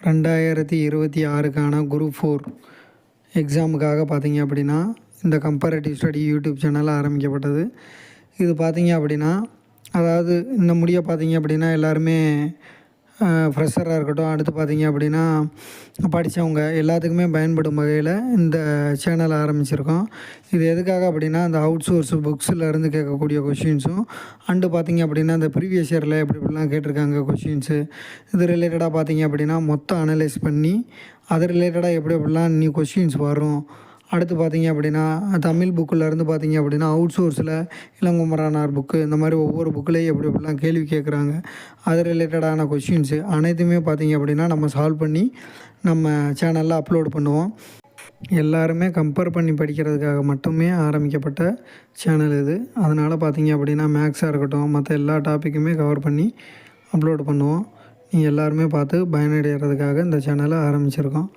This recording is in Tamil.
2026க்கான குரூப் 4 எக்ஸாமுக்காக பார்த்தீங்க அப்படின்னா இந்த கம்பேரேட்டிவ் ஸ்டடி யூடியூப் சேனல் ஆரம்பிக்கப்பட்டது. இது பார்த்தீங்க அப்படின்னா அதாவது இந்த முடிய பார்த்தீங்க அப்படின்னா எல்லாருமே ஃப்ரெஷராக இருக்கட்டும், அடுத்து பார்த்தீங்க அப்படின்னா படித்தவங்க எல்லாத்துக்குமே பயன்படும் வகையில் இந்த சேனல் ஆரம்பிச்சிருக்கோம். இது எதுக்காக அப்படின்னா அந்த அவுட் சோர்ஸ் புக்ஸிலேருந்து கேட்கக்கூடிய கொஷின்ஸும் அண்டு பார்த்தீங்க அப்படின்னா இந்த ப்ரீவியஸ் இயரில் எப்படி இப்படிலாம் கேட்டிருக்காங்க கொஷின்ஸு, இது ரிலேட்டடாக பார்த்தீங்க அப்படின்னா மொத்தம் அனலைஸ் பண்ணி அது ரிலேட்டடாக எப்படி எப்படிலாம் நியூ கொஷின்ஸ் வரும். அடுத்து பார்த்தீங்க அப்படின்னா தமிழ் புக்கிலேருந்து பார்த்தீங்க அப்படின்னா அவுட் சோர்ஸில் இளங்குமரனார் புக்கு இந்த மாதிரி ஒவ்வொரு புக்கிலையும் எப்படி எப்படிலாம் கேள்வி கேட்குறாங்க, அது ரிலேட்டடான கொஷின்ஸு அனைத்துமே பார்த்தீங்க அப்படின்னா நம்ம சால்வ் பண்ணி நம்ம சேனலில் அப்லோட் பண்ணுவோம். எல்லாருமே கம்பேர் பண்ணி படிக்கிறதுக்காக மட்டுமே ஆரம்பிக்கப்பட்ட சேனல் இது. அதனால் பார்த்தீங்க அப்படின்னா மேக்ஸாக இருக்கட்டும் மற்ற எல்லா டாப்பிக்குமே கவர் பண்ணி அப்லோட் பண்ணுவோம். நீங்கள் எல்லாருமே பார்த்து பயனடைகிறதுக்காக இந்த சேனலை ஆரம்பிச்சிருக்கோம்.